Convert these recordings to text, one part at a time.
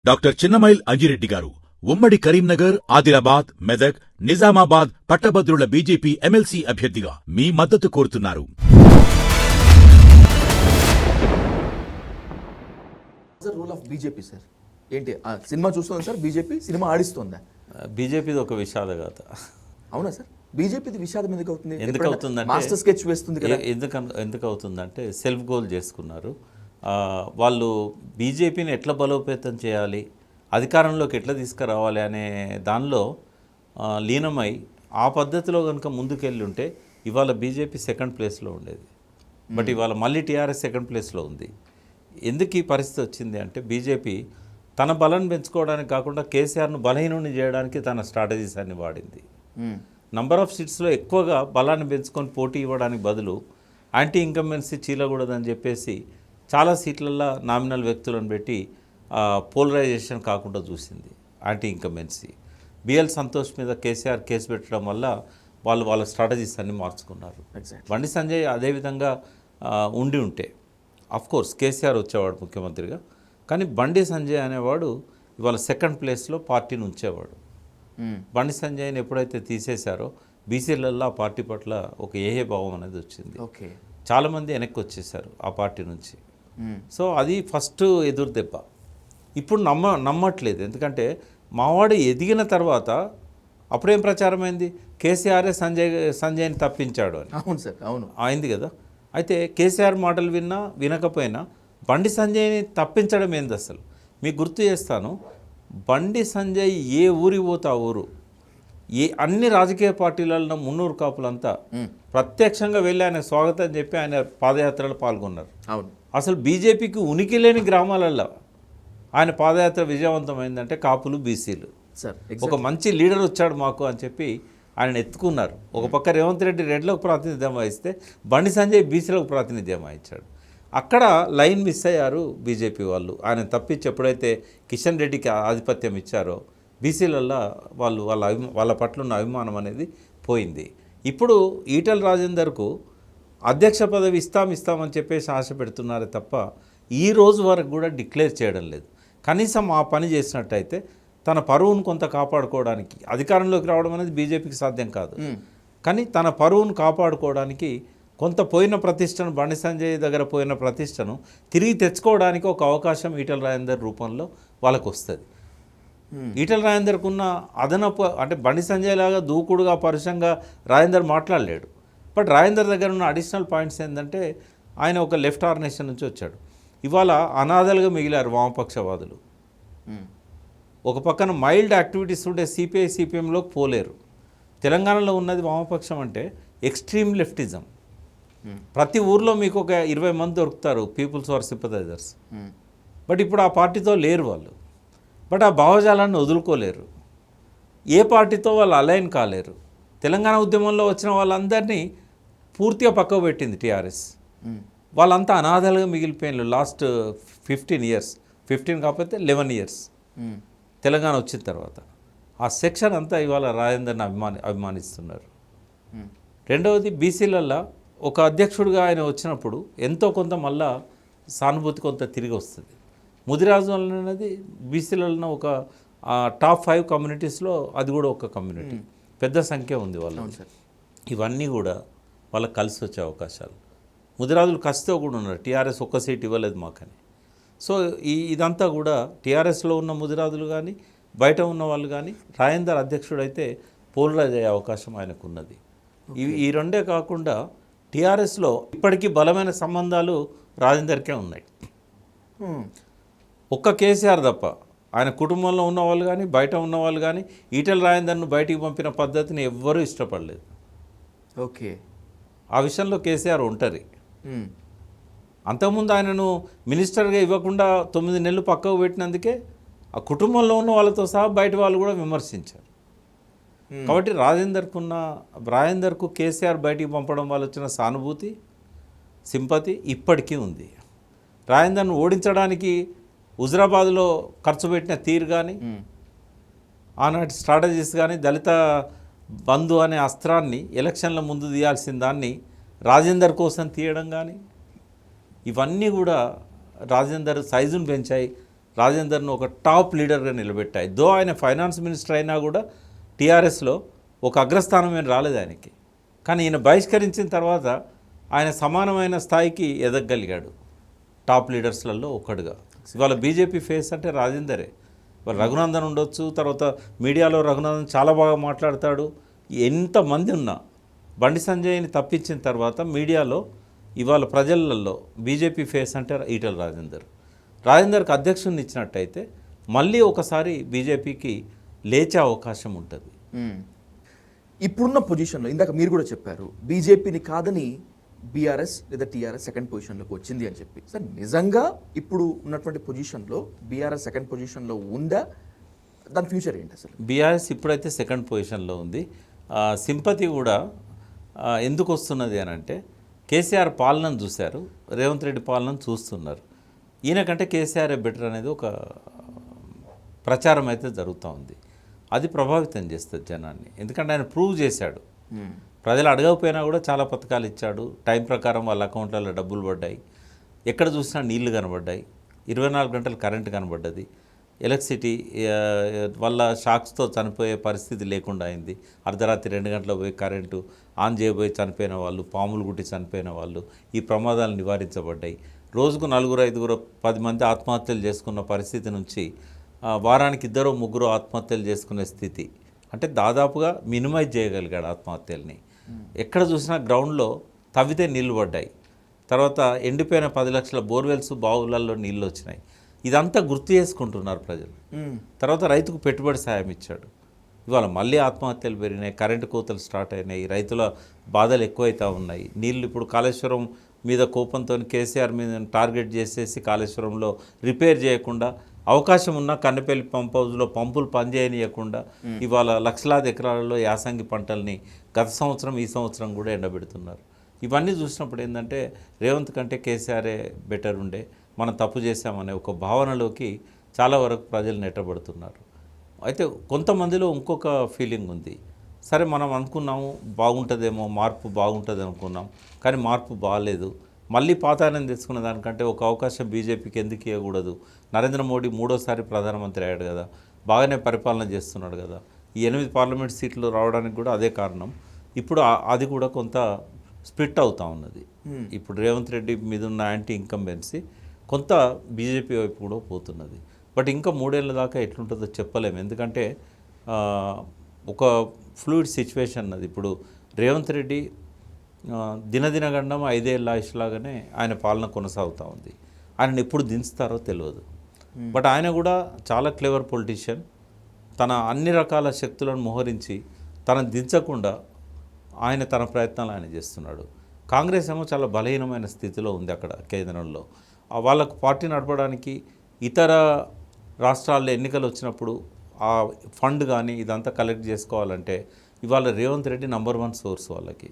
Doctor Chinnamail Anji Reddy గారు ఉమ్మడి కరీంనగర్, ఆదిలాబాద్, మెదక్, నిజామాబాద్ పట్టభద్రుల బీజేపీ ఎమ్మెల్సీ అభ్యర్థిగా మీ మద్దతు కోరుతున్నారు. రూల్ ఆఫ్ బీజేపీ సార్ ఏంటి? సినిమా చూస్తుంది సార్, బీజేపీ సినిమా ఆడిస్తుందా? బీజేపీది ఒక విషాద గాథ. అవునా సార్? బీజేపీది విషాదం ఎందుకు అవుతుంది? ఎందుకు అవుతుందంటే మాస్టర్ స్కెచ్ వేస్తుంది కదా. ఎందుకు అవుతుందంటే సెల్ఫ్ గోల్ చేసుకున్నారు వాళ్ళు. బీజేపీని ఎట్లా బలోపేతం చేయాలి, అధికారంలోకి ఎట్లా తీసుకురావాలి అనే దానిలో లీనమై ఆ పద్ధతిలో కనుక ముందుకెళ్ళి ఉంటే ఇవాళ బీజేపీ సెకండ్ ప్లేస్లో ఉండేది. బట్ ఇవాళ మళ్ళీ టీఆర్ఎస్ సెకండ్ ప్లేస్లో ఉంది. ఎందుకు ఈ పరిస్థితి వచ్చింది అంటే బీజేపీ తన బలాన్ని పెంచుకోవడానికి కాకుండా కేసీఆర్ను బలహీనుని చేయడానికి తన స్ట్రాటజీస్ అన్ని వాడింది. నంబర్ ఆఫ్ సీట్స్లో ఎక్కువగా బలాన్ని పెంచుకొని పోటీ ఇవ్వడానికి బదులు యాంటీ ఇన్కంబెన్సీ చీలకూడదని చెప్పేసి చాలా సీట్లల్లో నామినల్ వ్యక్తులను పెట్టి పోలరైజేషన్ కాకుండా చూసింది. యాంటీ ఇన్కంబెన్సీ బిఎల్ సంతోష్ మీద కేసీఆర్ కేసు పెట్టడం వల్ల వాళ్ళ స్ట్రాటజీస్ అన్ని మార్చుకున్నారు. బండి సంజయ్ అదేవిధంగా ఉండి ఉంటే అఫ్కోర్స్ కేసీఆర్ వచ్చేవాడు ముఖ్యమంత్రిగా, కానీ బండి సంజయ్ అనేవాడు ఇవాళ సెకండ్ ప్లేస్లో పార్టీని ఉంచేవాడు. బండి సంజయ్ని ఎప్పుడైతే తీసేశారో బీసీలలో ఆ పార్టీ పట్ల ఒక ఏహే భావం అనేది వచ్చింది. చాలామంది వెనక్కి వచ్చేసారు ఆ పార్టీ నుంచి. సో అది ఫస్ట్ ఎదురు దెబ్బ. ఇప్పుడు నమ్మట్లేదు. ఎందుకంటే మావాడు ఎదిగిన తర్వాత అప్పుడేం ప్రచారం అయింది, కేసీఆరే సంజయ్ని తప్పించాడు అని. అవును సార్, అవును అయింది కదా. అయితే కేసీఆర్ మాటలు వినకపోయినా బండి సంజయ్ని తప్పించడం ఏంది అసలు? మీకు గుర్తు చేస్తాను, బండి సంజయ్ ఏ ఊరికి పోతే ఆ ఊరు అన్ని రాజకీయ పార్టీలలో మున్నూరు కాపులంతా ప్రత్యక్షంగా వెళ్ళి ఆయన స్వాగతం చెప్పి ఆయన పాదయాత్రలో పాల్గొన్నారు. అవును, అసలు బీజేపీకి ఉనికి లేని గ్రామాలలో ఆయన పాదయాత్ర విజయవంతమైందంటే కాపులు, బీసీలు. ఒక మంచి లీడర్ వచ్చాడు మాకు అని చెప్పి ఆయన ఎత్తుకున్నారు. ఒక పక్క రేవంత్ రెడ్డి రెడ్లకు ప్రాతినిధ్యం వహిస్తే బండి సంజయ్ బీసీలకు ప్రాతినిధ్యం వహించాడు. అక్కడ లైన్ మిస్ అయ్యారు బీజేపీ వాళ్ళు. ఆయన తప్పించి ఎప్పుడైతే కిషన్ రెడ్డికి ఆధిపత్యం ఇచ్చారో బీసీలల్లో వాళ్ళ పట్ల ఉన్న అభిమానం అనేది పోయింది. ఇప్పుడు ఈటెల రాజేందర్కు అధ్యక్ష పదవి ఇస్తామని చెప్పేసి ఆశ పెడుతున్నారే తప్ప ఈ రోజు వరకు కూడా డిక్లేర్ చేయడం లేదు. కనీసం ఆ పని చేసినట్టయితే తన పరువును కొంత కాపాడుకోవడానికి, అధికారంలోకి రావడం అనేది బీజేపీకి సాధ్యం కాదు, కానీ తన పరువును కాపాడుకోవడానికి కొంత పోయిన ప్రతిష్టను, బండి సంజయ్ దగ్గర పోయిన ప్రతిష్టను తిరిగి తెచ్చుకోవడానికి ఒక అవకాశం ఈటెల రాజేందర్ రూపంలో వాళ్ళకు వస్తుంది. ఈటెల రాజేందర్కు ఉన్న అదనపు అంటే బండి సంజయ్ లాగా దూకుడుగా పరుషంగా రాజేందర్ మాట్లాడలేడు. బట్ రాజేందర్ దగ్గర ఉన్న అడిషనల్ పాయింట్స్ ఏంటంటే ఆయన ఒక లెఫ్ట్ ఆర్గనైజేషన్ నుంచి వచ్చాడు. ఇవాళ అనాథలుగా మిగిలారు వామపక్షవాదులు. ఒక పక్కన మైల్డ్ యాక్టివిటీస్ ఉండే సిపిఐ సిపిఎంలోకి పోలేరు. తెలంగాణలో ఉన్నది వామపక్షం అంటే ఎక్స్ట్రీమ్ లెఫ్టిజం. ప్రతి ఊర్లో మీకు ఒక 20 మంది దొరుకుతారు పీపుల్స్ వార్ సింపథైజర్స్. బట్ ఇప్పుడు ఆ పార్టీతో లేరు వాళ్ళు. బట్ ఆ భావజాలాన్ని వదులుకోలేరు. ఏ పార్టీతో వాళ్ళు అలైన్ కాలేరు. తెలంగాణ ఉద్యమంలో వచ్చిన వాళ్ళందరినీ పూర్తిగా పక్కకు పెట్టింది టీఆర్ఎస్. వాళ్ళంతా అనాథలుగా మిగిలిపోయిన లాస్ట్ 15 ఇయర్స్, 15 కాకపోతే 11 ఇయర్స్ తెలంగాణ వచ్చిన తర్వాత. ఆ సెక్షన్ అంతా ఇవాళ రాజేందర్ని అభిమానిస్తున్నారు. రెండవది బీసీలల్లో ఒక అధ్యక్షుడిగా ఆయన వచ్చినప్పుడు ఎంతో కొంత మళ్ళా సానుభూతి కొంత తిరిగి వస్తుంది. ముదిరాజు అనేది బీసీలలో ఒక టాప్ 5 కమ్యూనిటీస్లో అది కూడా ఒక కమ్యూనిటీ, పెద్ద సంఖ్య ఉంది వాళ్ళు. ఇవన్నీ కూడా వాళ్ళకి కలిసి వచ్చే అవకాశాలు. ముదిరాజులు కసితో కూడా ఉన్నారు, టీఆర్ఎస్ ఒక్క సీట్ ఇవ్వలేదు మాకని. సో ఇదంతా కూడా టీఆర్ఎస్లో ఉన్న ముదిరాజులు కానీ బయట ఉన్న వాళ్ళు కానీ రాజేందర్ అధ్యక్షుడైతే పోలరైజ్ అయ్యే అవకాశం ఆయనకు ఉన్నది. ఈ రెండే కాకుండా టీఆర్ఎస్లో ఇప్పటికీ బలమైన సంబంధాలు రాజేందర్కే ఉన్నాయి. ఒక్క కేసీఆర్ తప్ప ఆయన కుటుంబంలో ఉన్నవాళ్ళు కానీ బయట ఉన్నవాళ్ళు కానీ ఈటెల రాజేందర్ను బయటికి పంపిన పద్ధతిని ఎవ్వరూ ఇష్టపడలేదు. ఓకే, ఆ విషయంలో కేసీఆర్ ఒంటరి. అంతకుముందు ఆయనను మినిస్టర్గా ఇవ్వకుండా 9 నెలలు పక్కకు పెట్టినందుకే ఆ కుటుంబంలో ఉన్న వాళ్ళతో సహా బయట వాళ్ళు కూడా విమర్శించారు. కాబట్టి రాజేందర్కు కేసీఆర్ బయటికి పంపడం వల్ల వచ్చిన సానుభూతి, సింపతి ఇప్పటికీ ఉంది. రాజేందర్ను ఓడించడానికి హుజరాబాద్లో ఖర్చు పెట్టిన తీరు కానీ, ఆనాటి స్ట్రాటజీస్ కానీ, దళిత బంధు అనే అస్త్రాన్ని ఎలక్షన్ల ముందు తీయాల్సిన దాన్ని రాజేందర్ కోసం తీయడం కానీ, ఇవన్నీ కూడా రాజేందర్ సైజును పెంచాయి, రాజేందర్ను ఒక టాప్ లీడర్గా నిలబెట్టాయి. దో ఆయన ఫైనాన్స్ మినిస్టర్ అయినా కూడా టీఆర్ఎస్లో ఒక అగ్రస్థానం ఏం రాలేదు ఆయనకి. కానీ ఈయన బహిష్కరించిన తర్వాత ఆయన సమానమైన స్థాయికి ఎదగగలిగాడు టాప్ లీడర్స్లలో ఒకడుగా. ఇవాళ బీజేపీ ఫేస్ అంటే రాజేందరే. ఇవాళ రఘునందన్ ఉండొచ్చు, తర్వాత మీడియాలో రఘునందన్ చాలా బాగా మాట్లాడతాడు. ఎంతమంది ఉన్నా బండి సంజయ్ని తప్పించిన తర్వాత మీడియాలో ఇవాళ ప్రజలలో బీజేపీ ఫేస్ అంటే ఈటెల రాజేందర్కి అధ్యక్షుడిని ఇచ్చినట్టయితే మళ్ళీ ఒకసారి బీజేపీకి లేచే అవకాశం ఉంటుంది. ఇప్పుడున్న పొజిషన్లో ఇందాక మీరు కూడా చెప్పారు బీజేపీని కాదని బీఆర్ఎస్ లేదా టీఆర్ఎస్ సెకండ్ పొజిషన్లోకి వచ్చింది అని చెప్పి. సార్ నిజంగా ఇప్పుడు ఉన్నటువంటి పొజిషన్లో బీఆర్ఎస్ సెకండ్ పొజిషన్లో ఉందా? దాని ఫ్యూచర్ ఏంటి అసలు? బీఆర్ఎస్ ఇప్పుడైతే సెకండ్ పొజిషన్లో ఉంది. సింపతి కూడా ఎందుకు వస్తున్నది అని అంటే కేసీఆర్ పాలనను చూశారు, రేవంత్ రెడ్డి పాలనను చూస్తున్నారు. ఈయనకంటే కేసీఆర్ బెటర్ అనేది ఒక ప్రచారం అయితే జరుగుతూ ఉంది. అది ప్రభావితం చేస్తుంది జనాన్ని. ఎందుకంటే ఆయన ప్రూవ్ చేశాడు. ప్రజలు అడగకపోయినా కూడా చాలా పథకాలు ఇచ్చాడు. టైం ప్రకారం వాళ్ళ అకౌంట్లలో డబ్బులు పడ్డాయి. ఎక్కడ చూసినా నీళ్లు కనబడ్డాయి. 24 గంటలు కరెంటు కనబడ్డది. ఎలక్ట్రిసిటీ వల్ల షాక్స్తో చనిపోయే పరిస్థితి లేకుండా అయింది. అర్ధరాత్రి 2 గంటల పోయి కరెంటు ఆన్ చేయబోయి చనిపోయిన వాళ్ళు, పాములు గుట్టి చనిపోయిన వాళ్ళు, ఈ ప్రమాదాలు నివారించబడ్డాయి. రోజుకు 4, 5, 10 మంది ఆత్మహత్యలు చేసుకున్న పరిస్థితి నుంచి వారానికి 2, 3 ఆత్మహత్యలు చేసుకునే స్థితి. అంటే దాదాపుగా మినిమైజ్ చేయగలిగాడు ఆత్మహత్యల్ని. ఎక్కడ చూసినా గ్రౌండ్లో తవ్వితే నీళ్లు పడ్డాయి. తర్వాత ఎండిపోయిన 10 లక్షల బోర్వెల్స్, బావులలో నీళ్ళు వచ్చినాయి. ఇదంతా గుర్తు చేసుకుంటున్నారు ప్రజలు. తర్వాత రైతుకు పెట్టుబడి సాయం ఇచ్చాడు. ఇవాళ మళ్ళీ ఆత్మహత్యలు పెరిగినాయి, కరెంటు కోతలు స్టార్ట్ అయినాయి, రైతుల బాధలు ఎక్కువైతా ఉన్నాయి. నీళ్ళు ఇప్పుడు కాళేశ్వరం మీద కోపంతో కేసీఆర్ మీద టార్గెట్ చేసేసి కాళేశ్వరంలో రిపేర్ చేయకుండా, అవకాశం ఉన్న కన్నెపల్లి పంప్ హౌస్లో పంపులు పనిచేయనీయకుండా ఇవాళ లక్షలాది ఎకరాలలో యాసంగి పంటల్ని గత సంవత్సరం, ఈ సంవత్సరం కూడా ఎండబెడుతున్నారు. ఇవన్నీ చూసినప్పుడు ఏంటంటే రేవంత్ కంటే కేసీఆరే బెటర్ ఉండే, మనం తప్పు చేశామనే ఒక భావనలోకి చాలా వరకు ప్రజలు నెట్టబడుతున్నారు. అయితే కొంతమందిలో ఇంకొక ఫీలింగ్ ఉంది. సరే మనం అనుకున్నాము బాగుంటుందేమో, మార్పు బాగుంటుంది అనుకున్నాం, కానీ మార్పు బాగాలేదు. మళ్ళీ పాతాయనం తెచ్చుకున్న దానికంటే ఒక అవకాశం బీజేపీకి ఎందుకు ఇవ్వకూడదు? నరేంద్ర మోడీ 3వ ప్రధానమంత్రి అయ్యాడు కదా, బాగానే పరిపాలన చేస్తున్నాడు కదా. ఈ 8 పార్లమెంట్ సీట్లు రావడానికి కూడా అదే కారణం. ఇప్పుడు అది కూడా కొంత స్ప్లిట్ అవుతూ ఉన్నది. ఇప్పుడు రేవంత్ రెడ్డి మీద ఉన్న యాంటీ ఇన్కంబెన్సీ కొంత బీజేపీ వైపు కూడా పోతున్నది. బట్ ఇంకా 3 ఏళ్ళ దాకా ఎట్లుంటుందో చెప్పలేము. ఎందుకంటే ఒక ఫ్లూయిడ్ సిచ్యువేషన్ అది. ఇప్పుడు రేవంత్ రెడ్డి దినదినగండం 5 ఏళ్ళ ఆయుష్లాగానే ఆయన పాలన కొనసాగుతూ ఉంది. ఆయనను ఎప్పుడు దించుతారో తెలియదు. బట్ ఆయన కూడా చాలా క్లెవర్ పొలిటీషియన్. తన అన్ని రకాల శక్తులను మోహరించి తనను దించకుండా ఆయన తన ప్రయత్నాలు ఆయన చేస్తున్నాడు. కాంగ్రెస్ ఏమో చాలా బలహీనమైన స్థితిలో ఉంది అక్కడ కేంద్రంలో. వాళ్ళకు పార్టీ నడపడానికి ఇతర రాష్ట్రాల్లో ఎన్నికలు వచ్చినప్పుడు ఆ ఫండ్ కానీ ఇదంతా కలెక్ట్ చేసుకోవాలంటే ఇవాళ రేవంత్ రెడ్డి నంబర్ 1 సోర్స్ వాళ్ళకి.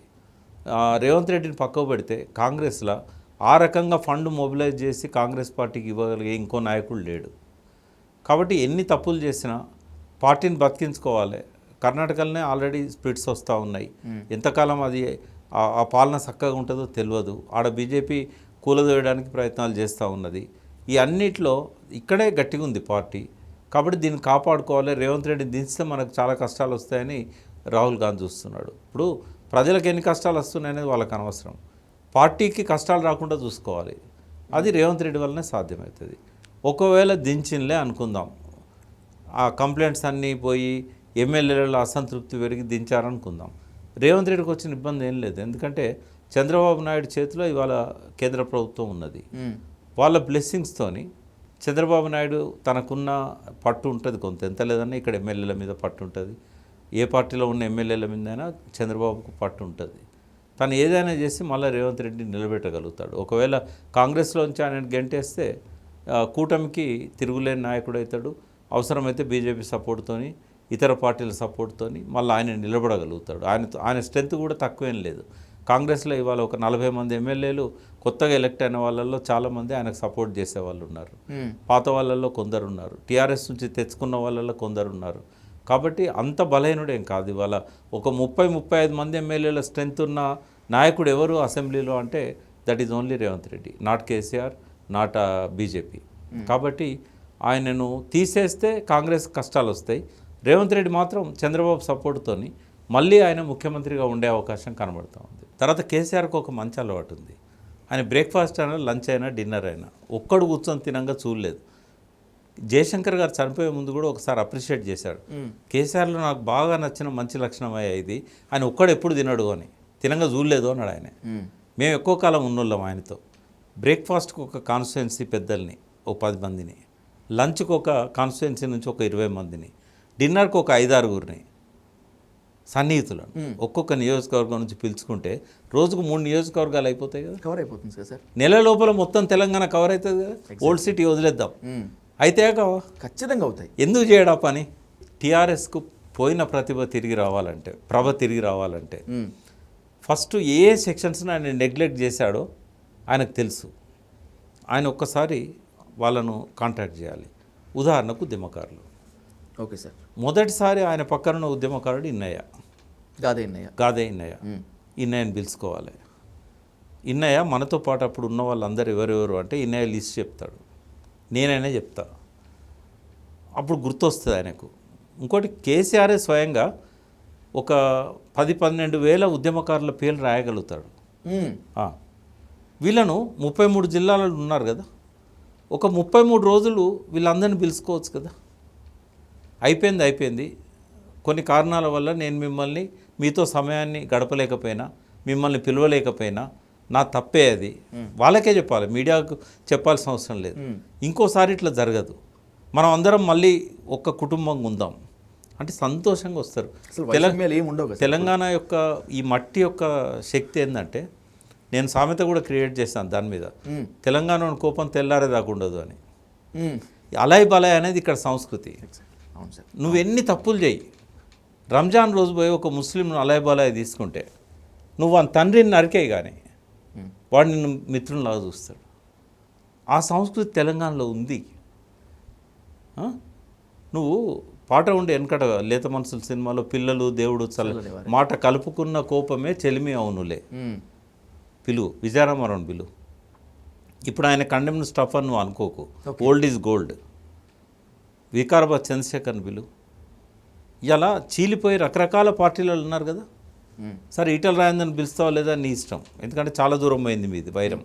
రేవంత్ రెడ్డిని పక్కకు పెడితే కాంగ్రెస్లో ఆ రకంగా ఫండ్ మొబిలైజ్ చేసి కాంగ్రెస్ పార్టీకి ఇవ్వగలిగే ఇంకో నాయకుడు లేడు. కాబట్టి ఎన్ని తప్పులు చేసినా పార్టీని బతికించుకోవాలి. కర్ణాటకలోనే ఆల్రెడీ స్ప్లిట్స్ వస్తూ ఉన్నాయి. ఎంతకాలం అది ఆ పాలన చక్కగా ఉంటుందో తెలియదు. ఆడ బీజేపీ కూలదోయడానికి ప్రయత్నాలు చేస్తూ ఉన్నది. ఈ అన్నిట్లో ఇక్కడే గట్టిగా ఉంది పార్టీ. కాబట్టి దీన్ని కాపాడుకోవాలి. రేవంత్ రెడ్డి దించితే మనకు చాలా కష్టాలు వస్తాయని రాహుల్ గాంధీ చూస్తున్నాడు. ఇప్పుడు ప్రజలకు ఎన్ని కష్టాలు వస్తున్నాయనేది వాళ్ళకి అనవసరం. పార్టీకి కష్టాలు రాకుండా చూసుకోవాలి. అది రేవంత్ రెడ్డి వల్లనే సాధ్యమవుతుంది. ఒకవేళ దించినలే అనుకుందాం, ఆ కంప్లైంట్స్ అన్నీ పోయి ఎమ్మెల్యేలలో అసంతృప్తి పెరిగి దించారనుకుందాం, రేవంత్ రెడ్డికి వచ్చిన ఇబ్బంది ఏం లేదు. ఎందుకంటే చంద్రబాబు నాయుడు చేతిలో ఇవాళ కేంద్ర ప్రభుత్వం ఉన్నది. వాళ్ళ బ్లెస్సింగ్స్తోని చంద్రబాబు నాయుడు తనకున్న పట్టు ఉంటుంది కొంత, ఎంత లేదన్నా ఇక్కడ ఎమ్మెల్యేల మీద పట్టు ఉంటుంది. ఏ పార్టీలో ఉన్న ఎమ్మెల్యేల మీదైనా చంద్రబాబుకు పట్టు ఉంటుంది. తను ఏదైనా చేసి మళ్ళీ రేవంత్ రెడ్డిని నిలబెట్టగలుగుతాడు. ఒకవేళ కాంగ్రెస్లోంచి ఆయన గెంటేస్తే కూటమికి తిరుగులేని నాయకుడు అవుతాడు. అవసరమైతే బీజేపీ సపోర్ట్తోని, ఇతర పార్టీల సపోర్ట్తోని మళ్ళీ ఆయన నిలబడగలుగుతాడు. ఆయన స్ట్రెంత్ కూడా తక్కువేం లేదు. కాంగ్రెస్లో ఇవాళ ఒక 40 మంది ఎమ్మెల్యేలు కొత్తగా ఎలక్ట్ అయిన వాళ్ళల్లో చాలామంది ఆయనకు సపోర్ట్ చేసే వాళ్ళు ఉన్నారు. పాత వాళ్ళల్లో కొందరు ఉన్నారు. టీఆర్ఎస్ నుంచి తెచ్చుకున్న వాళ్ళల్లో కొందరు ఉన్నారు. కాబట్టి అంత బలహీనుడేం కాదు. ఇవాళ ఒక 30-35 మంది ఎమ్మెల్యేల స్ట్రెంత్ ఉన్న నాయకుడు ఎవరు అసెంబ్లీలో అంటే that is only Revanth Reddy, not KCR, not BJP. కాబట్టి ఆయనను తీసేస్తే కాంగ్రెస్ కష్టాలు వస్తాయి. రేవంత్ రెడ్డి మాత్రం చంద్రబాబు సపోర్ట్తోని మళ్ళీ ఆయన ముఖ్యమంత్రిగా ఉండే అవకాశం కనబడుతూ ఉంది. తర్వాత కేసీఆర్కి ఒక మంచి అలవాటు ఉంది. ఆయన బ్రేక్ఫాస్ట్ అయినా, లంచ్ అయినా, డిన్నర్ అయినా ఒక్కడు కూర్చొని తినంగా చూడలేదు. జయశంకర్ గారు చనిపోయే ముందు కూడా ఒకసారి అప్రిషియేట్ చేశాడు. కేసీఆర్లో నాకు బాగా నచ్చిన మంచి లక్షణం అయ్యా ఇది, ఆయన ఒక్కడు ఎప్పుడు తినడు అని, తినంగా చూడలేదు అన్నాడు ఆయన. మేము ఎక్కువ కాలం ఉన్నోళ్ళం ఆయనతో. బ్రేక్ఫాస్ట్కి ఒక కాన్స్టిట్యుయెన్సీ పెద్దల్ని ఒక 10 మందిని, లంచ్కి ఒక కాన్స్టిట్యుయెన్సీ నుంచి ఒక 20 మందిని, డిన్నర్కి ఒక 5-6 సన్నిహితులను ఒక్కొక్క నియోజకవర్గం నుంచి పిలుచుకుంటే రోజుకు 3 నియోజకవర్గాలు అయిపోతాయి కదా. కవర్ అయిపోతుంది కదా సార్. నెల లోపల మొత్తం తెలంగాణ కవర్ అవుతుంది కదా. ఓల్డ్ సిటీ వదిలేద్దాం, అయితే ఖచ్చితంగా అవుతాయి. ఎందుకు చేయడా పని? టీఆర్ఎస్కు పోయిన ప్రభ తిరిగి రావాలంటే ఫస్ట్ ఏ సెక్షన్స్ని ఆయన నెగ్లెక్ట్ చేశాడో ఆయనకు తెలుసు. ఆయన ఒక్కసారి వాళ్ళను కాంటాక్ట్ చేయాలి. ఉదాహరణకు ఉద్యమకారులు. Okay sir. మొదటిసారి ఆయన పక్కన ఉద్యమకారుడు ఇన్నయ్య, గాదే ఇన్నయ్య. ఇన్నయ్యని పిలుచుకోవాలి. ఇన్నయ్య మనతో పాటు అప్పుడు ఉన్న వాళ్ళందరూ ఎవరెవరు అంటే ఇన్నయ్య లిస్ట్ చెప్తాడు, నేనైనా చెప్తా. అప్పుడు గుర్తొస్తుంది ఆయనకు. ఇంకోటి, కేసీఆర్ స్వయంగా ఒక 10-12 వేల ఉద్యమకారుల పేర్లు రాయగలుగుతాడు. వీళ్ళను 33 జిల్లాలలో ఉన్నారు కదా, ఒక 33 రోజులు వీళ్ళందరినీ పిలుచుకోవచ్చు కదా. అయిపోయింది. కొన్ని కారణాల వల్ల నేను మిమ్మల్ని, మీతో సమయాన్ని గడపలేకపోయినా, మిమ్మల్ని పిలవలేకపోయినా నా తప్పే అది. వాళ్ళకే చెప్పాలి, మీడియాకు చెప్పాల్సిన అవసరం లేదు. ఇంకోసారి ఇట్లా జరగదు, మనం అందరం మళ్ళీ ఒక్క కుటుంబంగా ఉందాం అంటే సంతోషంగా వస్తారు. తెలంగాణ యొక్క ఈ మట్టి యొక్క శక్తి ఏంటంటే, నేను సామెత కూడా క్రియేట్ చేస్తాను దాని మీద, తెలంగాణ కోపం తెల్లారేదాకా ఉండదు అని. అలాయ్ బలాయ్ అనేది ఇక్కడ సంస్కృతి. నువ్వు ఎన్ని తప్పులు చేయి, రంజాన్ రోజు పోయి ఒక ముస్లింను అలాయ్ బలాయ్ తీసుకుంటే నువ్వు ఆ తండ్రిని నరికేయి కానీ వాడు నిన్ను మిత్రునిలాగా చూస్తాడు. ఆ సంస్కృతి తెలంగాణలో ఉంది. నువ్వు పాట ఉండే వెనకట లేత మనసుల సినిమాలో పిల్లలు దేవుడు మాట కలుపుకున్న కోపమే చెలిమి అవునులే పిలువు, విజయరామారావు పిలువు. ఇప్పుడు ఆయన కండెమ్ను స్టఫ్ అని నువ్వు అనుకోకు, ఓల్డ్ ఈజ్ గోల్డ్. వికారాబాద్ చంద్రశేఖర్ని పిలువు. ఇలా చీలిపోయి రకరకాల పార్టీలలో ఉన్నారు కదా. సరే, ఈటల రాజేందర్ని పిలుస్తావా లేదా నీ ఇష్టం, ఎందుకంటే చాలా దూరం పోయింది మీది వైరం.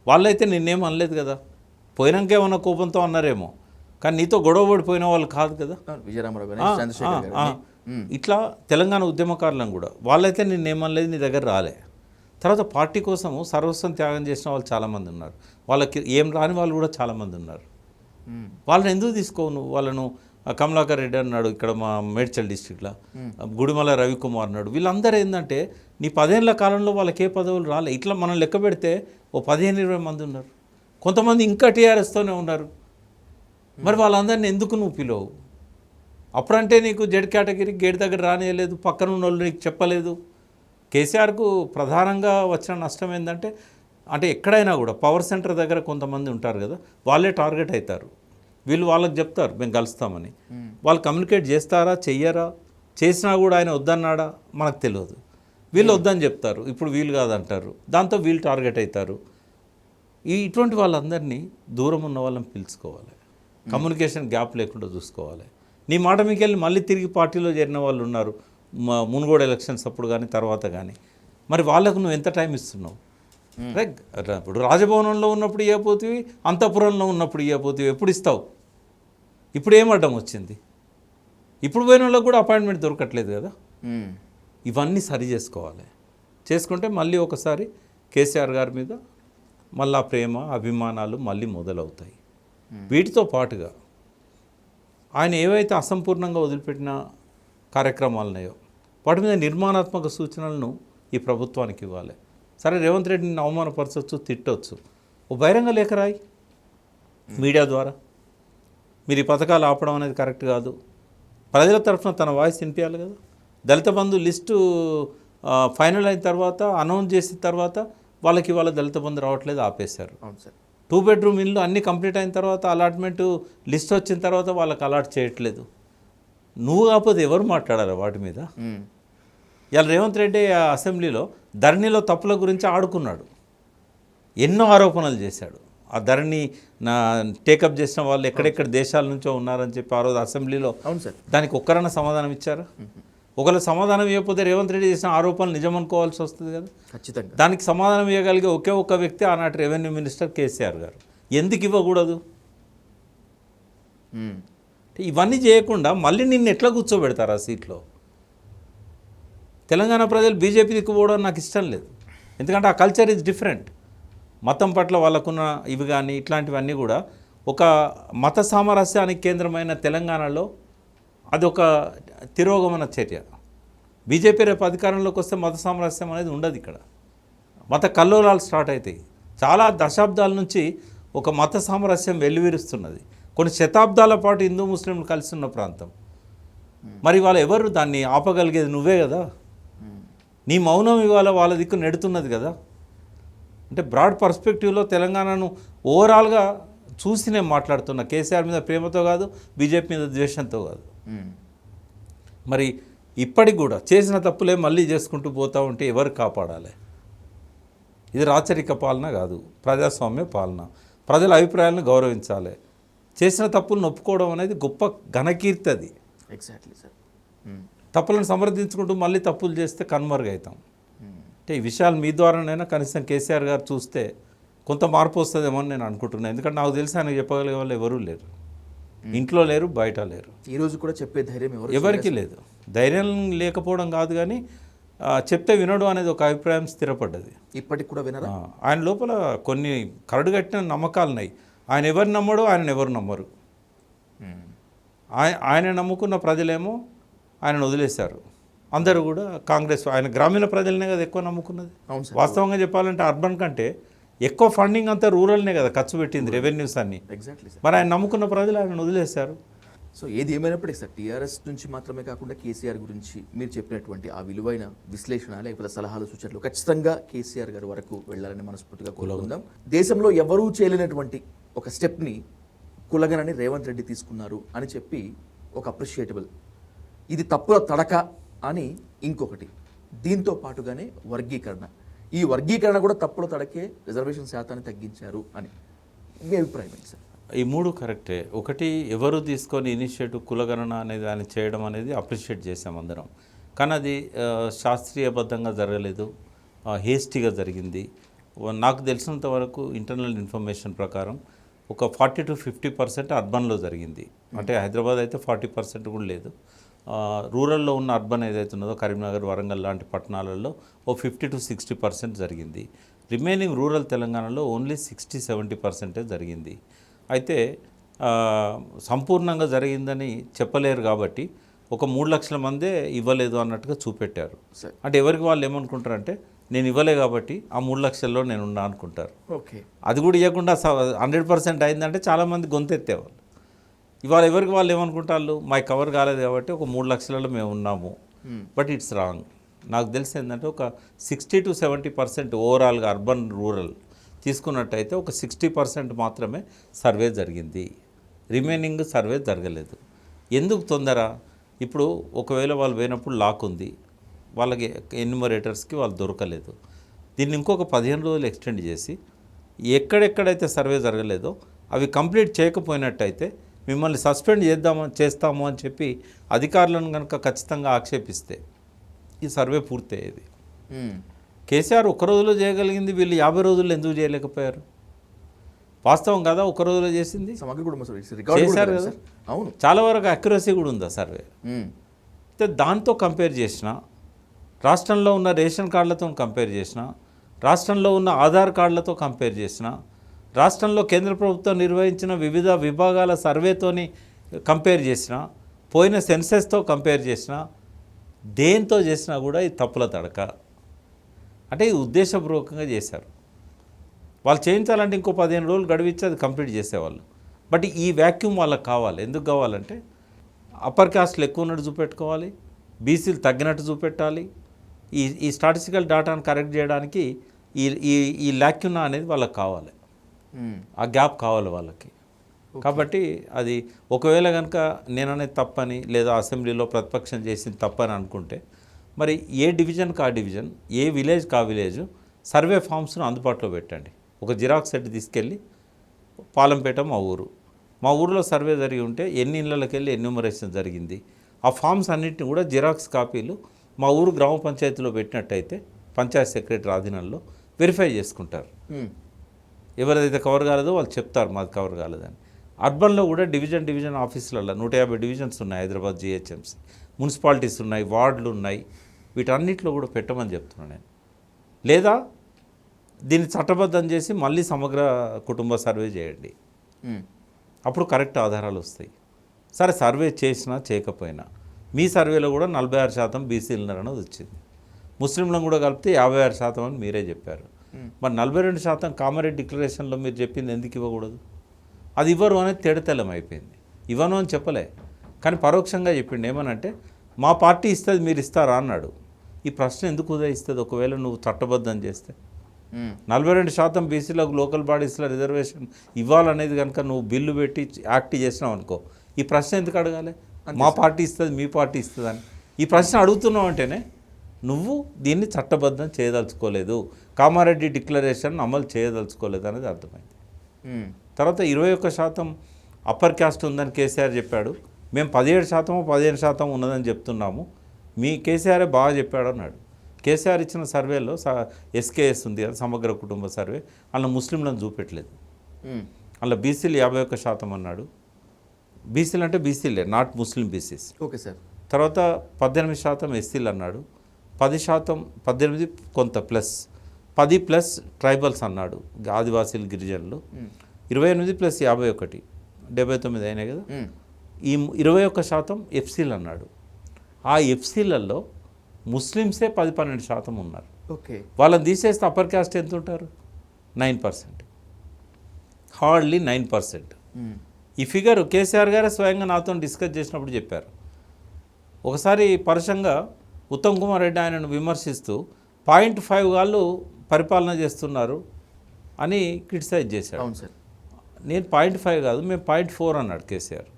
వాళ్ళైతే నిన్నేం అనలేదు కదా, పోయినాకేమన్నా కోపంతో అన్నారేమో, కానీ నీతో గొడవ పడిపోయిన వాళ్ళు కాదు కదా. ఇట్లా తెలంగాణ ఉద్యమకారులను కూడా వాళ్ళైతే నిన్నేమనలేదు, నీ దగ్గర రాలే. తర్వాత పార్టీ కోసము సర్వస్వం త్యాగం చేసిన వాళ్ళు చాలామంది ఉన్నారు, వాళ్ళకి ఏం రాని వాళ్ళు కూడా చాలామంది ఉన్నారు. వాళ్ళని ఎందుకు తీసుకోవు నువ్వు? వాళ్ళను కమలాకర్ రెడ్డి అన్నాడు ఇక్కడ మా మేడ్చల్ డిస్టిక్లో, గుడిమల రవికుమార్ అన్నాడు. వీళ్ళందరూ ఏంటంటే నీ 10 ఏళ్ల కాలంలో వాళ్ళకి ఏ పదవులు రాలే. ఇట్లా మనం లెక్క పెడితే ఓ 15-20 మంది ఉన్నారు. కొంతమంది ఇంకా టీఆర్ఎస్తోనే ఉన్నారు. మరి వాళ్ళందరినీ ఎందుకు నువ్వు పిలవు? అప్పుడంటే నీకు జెడ్ కేటగిరీ గేట్ దగ్గర రానియలేదు, పక్కన ఉన్న వాళ్ళు నీకు చెప్పలేదు. కేసీఆర్కు ప్రధానంగా వచ్చిన నష్టం ఏంటంటే, అంటే ఎక్కడైనా కూడా పవర్ సెంటర్ దగ్గర కొంతమంది ఉంటారు కదా, వాళ్ళే టార్గెట్ అవుతారు. వీళ్ళు వాళ్ళకి చెప్తారు మేము కలుస్తామని, వాళ్ళు కమ్యూనికేట్ చేస్తారా చెయ్యరా, చేసినా కూడా ఆయన వద్దన్నాడా మనకు తెలియదు. వీళ్ళు వద్దని చెప్తారు, ఇప్పుడు వీళ్ళు కాదంటారు, దాంతో వీళ్ళు టార్గెట్ అవుతారు. ఇటువంటి వాళ్ళందరినీ దూరం ఉన్న వాళ్ళని పిలుచుకోవాలి, కమ్యూనికేషన్ గ్యాప్ లేకుండా చూసుకోవాలి. నీ మాట మీకు వెళ్ళి మళ్ళీ తిరిగి పార్టీలో చేరిన వాళ్ళు ఉన్నారు, మునుగోడు ఎలక్షన్స్ అప్పుడు కానీ తర్వాత కానీ. మరి వాళ్ళకు నువ్వు ఎంత టైం ఇస్తున్నావు? రైట్, ఇప్పుడు రాజభవనంలో ఉన్నప్పుడు ఇవ్వపోతివి, అంతఃపురంలో ఉన్నప్పుడు ఇవ్వపోతివి, ఎప్పుడు ఇస్తావు? ఇప్పుడు ఏం అడ్డం వచ్చింది? ఇప్పుడు పోయిన వాళ్ళకు కూడా అపాయింట్మెంట్ దొరకట్లేదు కదా. ఇవన్నీ సరి చేసుకోవాలి. చేసుకుంటే మళ్ళీ ఒకసారి కేసీఆర్ గారి మీద మళ్ళీ ప్రేమ అభిమానాలు మళ్ళీ మొదలవుతాయి. వీటితో పాటుగా ఆయన ఏవైతే అసంపూర్ణంగా వదిలిపెట్టిన కార్యక్రమాలు ఉన్నాయో వాటి మీద నిర్మాణాత్మక సూచనలను ఈ ప్రభుత్వానికి ఇవ్వాలి. సరే, రేవంత్ రెడ్డిని అవమానపరచవచ్చు, తిట్టవచ్చు, ఓ బహిరంగ లేఖ రాయి మీడియా ద్వారా, మీరు ఈ పథకాలు ఆపడం అనేది కరెక్ట్ కాదు. ప్రజల తరఫున తన వాయిస్ వినిపించాలి కదా. దళిత బంధు లిస్టు ఫైనల్ అయిన తర్వాత, అనౌన్స్ చేసిన తర్వాత వాళ్ళకి ఇవాళ దళిత బంధు రావట్లేదు, ఆపేశారు. 2 బెడ్రూమ్ ఇల్లు అన్నీ కంప్లీట్ అయిన తర్వాత, అలాట్మెంట్ లిస్ట్ వచ్చిన తర్వాత వాళ్ళకి అలాట్ చేయట్లేదు. నువ్వు కాకపోతే ఎవరు మాట్లాడారు వాటి మీద? ఇవాళ రేవంత్ రెడ్డి అసెంబ్లీలో ధరణిలో తప్పుల గురించి ఆడుకున్నాడు, ఎన్నో ఆరోపణలు చేశాడు. ఆ ధరణి టేకప్ చేసిన వాళ్ళు ఎక్కడెక్కడ దేశాల నుంచో ఉన్నారని చెప్పి ఆ రోజు అసెంబ్లీలో అవును సార్. దానికి ఒక్కరన్నా సమాధానం ఇచ్చారా? ఒకవేళ సమాధానం ఇవ్వకపోతే రేవంత్ రెడ్డి చేసిన ఆరోపణలు నిజం అనుకోవాల్సి వస్తుంది కదా. ఖచ్చితంగా. దానికి సమాధానం ఇవ్వగలిగే ఒకే ఒక్క వ్యక్తి ఆనాటి రెవెన్యూ మినిస్టర్ కేసీఆర్ గారు. ఎందుకు ఇవ్వకూడదు? ఇవన్నీ చేయకుండా మళ్ళీ నిన్ను ఎట్లా కూర్చోబెడతారు ఆ సీట్లో? తెలంగాణ ప్రజలు బీజేపీ దిక్కుపోవడం నాకు ఇష్టం లేదు. ఎందుకంటే ఆ కల్చర్ ఈజ్ డిఫరెంట్. మతం పట్ల వాళ్ళకున్న ఇవి కానీ ఇట్లాంటివన్నీ కూడా ఒక మత సామరస్యానికి కేంద్రమైన తెలంగాణలో అదొక తిరోగమన చర్య. బీజేపీ రేపు అధికారంలోకి వస్తే మత సామరస్యం అనేది ఉండదు. ఇక్కడ మత కల్లోలాలు స్టార్ట్ అవుతాయి. చాలా దశాబ్దాల నుంచి ఒక మత సామరస్యం వెల్లువిరుస్తున్నది. కొన్ని శతాబ్దాల పాటు హిందూ ముస్లింలు కలిసి ఉన్న ప్రాంతం. మరి వాళ్ళు ఎవరు దాన్ని ఆపగలిగేది? నువ్వే కదా. నీ మౌనం ఇవాళ వాళ్ళ దిక్కు నెడుతున్నది కదా. అంటే బ్రాడ్ పర్స్పెక్టివ్లో తెలంగాణను ఓవరాల్గా చూసి నేను మాట్లాడుతున్నా. కేసీఆర్ మీద ప్రేమతో కాదు, బీజేపీ మీద ద్వేషంతో కాదు. మరి ఇప్పటికి కూడా చేసిన తప్పులే మళ్ళీ చేసుకుంటూ పోతూ ఉంటే ఎవరు కాపాడాలి? ఇది రాచరిక పాలన కాదు, ప్రజాస్వామ్య పాలన. ప్రజల అభిప్రాయాలను గౌరవించాలి. చేసిన తప్పులను ఒప్పుకోవడం అనేది గొప్ప ఘనకీర్తి. అది ఎగ్జాక్ట్లీ సార్. తప్పులను సమర్థించుకుంటూ మళ్ళీ తప్పులు చేస్తే కనుమరుగవుతాం. అంటే ఈ విషయాలు మీ ద్వారానైనా కనీసం కేసీఆర్ గారు చూస్తే కొంత మార్పు వస్తుందేమో అని నేను అనుకుంటున్నాను. ఎందుకంటే నాకు తెలిసి ఆయనకు చెప్పగలిగే వాళ్ళు ఎవరూ లేరు. ఇంట్లో లేరు, బయట లేరు. ఈ రోజు కూడా చెప్పే ధైర్యం ఎవరికి లేదు. ధైర్యం లేకపోవడం కాదు కానీ చెప్తే వినడు అనేది ఒక అభిప్రాయం స్థిరపడ్డది. ఇప్పటికి కూడా వినరా? ఆయన లోపల కొన్ని కరడుగట్టిన నమ్మకాలు ఉన్నాయి. ఆయన ఎవరు నమ్మడు, ఆయన ఎవరు నమ్మరు. ఆయన నమ్ముకున్న ప్రజలేమో ఆయనను వదిలేశారు. అందరూ కూడా కాంగ్రెస్, ఆయన గ్రామీణ ప్రజలనే కదా ఎక్కువ నమ్ముకున్నది. వాస్తవంగా చెప్పాలంటే అర్బన్ కంటే ఎక్కువ ఫండింగ్ అంతా రూరల్నే కదా ఖర్చు పెట్టింది, రెవెన్యూస్ అన్ని. Exactly sir. మరి ఆయన నమ్ముకున్న ప్రజలు ఆయన వదిలేశారు. సో ఏది ఏమైనప్పటికీ సార్, టీఆర్ఎస్ నుంచి మాత్రమే కాకుండా కేసీఆర్ గురించి మీరు చెప్పినటువంటి ఆ విలువైన విశ్లేషణ లేకపోతే సలహాలు సూచనలు ఖచ్చితంగా కేసీఆర్ గారి వరకు వెళ్ళాలని మనస్ఫూర్తిగా కోరుకుందాం. దేశంలో ఎవరూ చేయలేనటువంటి ఒక స్టెప్ని కులగనని రేవంత్ రెడ్డి తీసుకున్నారు అని చెప్పి ఒక అప్రిషియేటబుల్. ఇది తప్పుల తడక అని ఇంకొకటి. దీంతో పాటుగానే వర్గీకరణ. ఈ వర్గీకరణ కూడా తప్పుల తడకే, రిజర్వేషన్ శాతాన్ని తగ్గించారు అని మీ అభిప్రాయం ఏంటి సార్? ఈ మూడు కరెక్టే. ఒకటి, ఎవరు తీసుకొని ఇనిషియేటివ్ కులగణన అనేది ఆయన చేయడం అనేది అప్రిషియేట్ చేసాం అందరం. కానీ అది శాస్త్రీయబద్ధంగా జరగలేదు, హేస్టీగా జరిగింది. నాకు తెలిసినంత వరకు ఇంటర్నల్ ఇన్ఫర్మేషన్ ప్రకారం ఒక 40 to 50% అర్బన్లో జరిగింది. అంటే హైదరాబాద్ అయితే 40% కూడా లేదు. రూరల్లో ఉన్న అర్బన్ ఏదైతే ఉన్నదో కరీంనగర్, వరంగల్ లాంటి పట్టణాలలో ఓ 50 to 60% జరిగింది. రిమైనింగ్ రూరల్ తెలంగాణలో ఓన్లీ 60-70% జరిగింది. అయితే సంపూర్ణంగా జరిగిందని చెప్పలేరు కాబట్టి ఒక 3 లక్షల మందే ఇవ్వలేదు అన్నట్టుగా చూపెట్టారు. అంటే ఎవరికి వాళ్ళు ఏమనుకుంటారంటే నేను ఇవ్వలే కాబట్టి ఆ 3 లక్షల్లో నేను ఉన్నా అనుకుంటారు. ఓకే, అది కూడా ఇవ్వకుండా 100% అయిందంటే చాలామంది గొంతెత్తేవాళ్ళు. ఇవాళ ఎవరికి వాళ్ళు ఏమనుకుంటారు, మా కవర్ కాలేదు కాబట్టి ఒక 3 లక్షలలో మేము ఉన్నాము. But it's wrong. నాకు తెలిసి ఏంటంటే ఒక 60 to 70% ఓవరాల్గా అర్బన్ రూరల్ తీసుకున్నట్టయితే ఒక 60% మాత్రమే సర్వే జరిగింది. రిమైనింగ్ సర్వే జరగలేదు. ఎందుకు తొందర? ఇప్పుడు ఒకవేళ వాళ్ళు పోయినప్పుడు లాక్ ఉంది, వాళ్ళకి ఎన్యూమరేటర్స్కి వాళ్ళు దొరకలేదు. దీన్ని ఇంకొక 15 రోజులు ఎక్స్టెండ్ చేసి ఎక్కడెక్కడైతే సర్వే జరగలేదో అవి కంప్లీట్ చేయకపోయినట్టయితే మిమ్మల్ని సస్పెండ్ చేస్తాము అని చెప్పి అధికారులను కనుక ఖచ్చితంగా ఆక్షేపిస్తే ఈ సర్వే పూర్తయ్యేది. కేసీఆర్ ఒక రోజులో చేయగలిగింది, వీళ్ళు 50 రోజుల్లో ఎందుకు చేయలేకపోయారు? వాస్తవం కదా, ఒక రోజులో చేసింది చేశారు కదా. అవును, చాలా వరకు అక్యురసీ కూడా ఉందా సర్వే. అయితే దాంతో కంపేర్ చేసిన, రాష్ట్రంలో ఉన్న రేషన్ కార్డులతో కంపేర్ చేసిన, రాష్ట్రంలో ఉన్న ఆధార్ కార్డులతో కంపేర్ చేసిన, రాష్ట్రంలో కేంద్ర ప్రభుత్వం నిర్వహించిన వివిధ విభాగాల సర్వేతోని కంపేర్ చేసిన, పోయిన సెన్సెస్తో కంపేర్ చేసిన, దేంతో చేసినా కూడా ఇది తప్పుల తడక. అంటే ఇది ఉద్దేశపూర్వకంగా చేశారు. వాళ్ళు చేయించాలంటే ఇంకో 15 రోజులు గడివిచ్చి అది కంప్లీట్ చేసేవాళ్ళు. బట్ ఈ వ్యాక్యూమ్ వాళ్ళకి కావాలి. ఎందుకు కావాలంటే అప్పర్ కాస్ట్లు ఎక్కువ ఉన్నట్టు చూపెట్టుకోవాలి, బీసీలు తగ్గినట్టు చూపెట్టాలి. ఈ స్టాటిస్టికల్ డేటాను కరెక్ట్ చేయడానికి ఈ లాక్యూనా అనేది వాళ్ళకి కావాలి, ఆ గ్యాప్ కావాలి వాళ్ళకి. కాబట్టి అది ఒకవేళ కనుక నేననేది తప్పని లేదా అసెంబ్లీలో ప్రతిపక్షం చేసింది తప్పని అనుకుంటే మరి ఏ డివిజన్కి ఆ డివిజన్, ఏ విలేజ్కి ఆ విలేజ్ సర్వే ఫామ్స్ను అందుబాటులో పెట్టండి. ఒక జిరాక్స్ సెట్ తీసుకెళ్ళి పాలంపేట మా ఊరు. మా ఊరిలో సర్వే జరిగి ఉంటే ఎన్ని ఇళ్ళకి వెళ్ళి ఎన్యూమరేషన్ జరిగింది, ఆ ఫామ్స్ అన్నింటిని కూడా జిరాక్స్ కాపీలు మా ఊరు గ్రామ పంచాయతీలో పెట్టినట్టయితే పంచాయత్ సెక్రటరీ ఆధీనంలో వెరిఫై చేసుకుంటారు. ఎవరైతే కవర్ కాలేదో వాళ్ళు చెప్తారు మాది కవర్ కాలేదని. అర్బన్లో కూడా డివిజన్ ఆఫీసులలో 150 డివిజన్స్ ఉన్నాయి హైదరాబాద్ జిహెచ్ఎంసీ, మున్సిపాలిటీస్ ఉన్నాయి, వార్డులు ఉన్నాయి. వీటన్నిటిలో కూడా పెట్టమని చెప్తున్నాను నేను. లేదా దీన్ని చట్టబద్ధం చేసి మళ్ళీ సమగ్ర కుటుంబ సర్వే చేయండి, అప్పుడు కరెక్ట్ ఆధారాలు వస్తాయి. సరే సర్వే చేసినా చేయకపోయినా మీ సర్వేలో కూడా 46% బీసీలు ఉన్నారన్నది వచ్చింది. ముస్లింలను కూడా కలిపితే 56% అని మీరే చెప్పారు. మరి 42% కామారెడ్డి డిక్లరేషన్లో మీరు చెప్పింది ఎందుకు ఇవ్వకూడదు? అది ఇవ్వరు అనేది తేడతెల్లం అయిపోయింది. ఇవ్వను అని చెప్పలే, కానీ పరోక్షంగా చెప్పిండు. ఏమనంటే మా పార్టీ ఇస్తుంది మీరు ఇస్తారా అన్నాడు. ఈ ప్రశ్న ఎందుకు ఉదయిస్తుంది? ఒకవేళ నువ్వు చట్టబద్ధం చేస్తే 42% బీసీలకు లోకల్ బాడీస్లో రిజర్వేషన్ ఇవ్వాలనేది కనుక నువ్వు బిల్లు పెట్టి యాక్ట్ చేసినావు అనుకో, ఈ ప్రశ్న ఎందుకు అడగాలి? మా పార్టీ ఇస్తుంది మీ పార్టీ ఇస్తుంది అని ఈ ప్రశ్న అడుగుతున్నావు అంటేనే నువ్వు దీన్ని చట్టబద్ధం చేయదలుచుకోలేదు, కామారెడ్డి డిక్లరేషన్ అమలు చేయదలుచుకోలేదు అనేది అర్థమైంది. తర్వాత 21% అప్పర్ క్యాస్ట్ ఉందని కేసీఆర్ చెప్పాడు. మేము 17% 15% ఉన్నదని చెప్తున్నాము, మీ కేసీఆరే బాగా చెప్పాడు అన్నాడు. కేసీఆర్ ఇచ్చిన సర్వేలో ఎస్కేఎస్ ఉంది కదా, సమగ్ర కుటుంబ సర్వే, అందులో ముస్లింలను చూపెట్టలేదు. అందులో బీసీలు 51% అన్నాడు. బీసీలు అంటే బీసీలే, not Muslim BCs. Okay sir. తర్వాత 18% ఎస్సీలు అన్నాడు, 10% 18 కొంత ప్లస్ 10+ ట్రైబల్స్ అన్నాడు, ఆదివాసీలు గిరిజనులు, 28 + 51 79 అయినాయి కదా. ఈ 21% ఎఫ్సీలు అన్నాడు. ఆ ఎఫ్సీలలో ముస్లిమ్సే 10-12% ఉన్నారు. ఓకే, వాళ్ళని తీసేస్తే అప్పర్ క్యాస్ట్ ఎంత ఉంటారు? 9%, హార్డ్లీ 9%. ఈ ఫిగర్ కేసీఆర్ గారే స్వయంగా నాతో డిస్కస్ చేసినప్పుడు చెప్పారు. ఒకసారి పరుషంగా ఉత్తమ్ కుమార్ రెడ్డి ఆయనను విమర్శిస్తూ 0.5 వాళ్ళు పరిపాలన చేస్తున్నారు అని క్రిటిసైజ్ చేశాడు. అవును సార్. నేను 0.5 కాదు, మేము 0.4 అన్నాడు కేసీఆర్.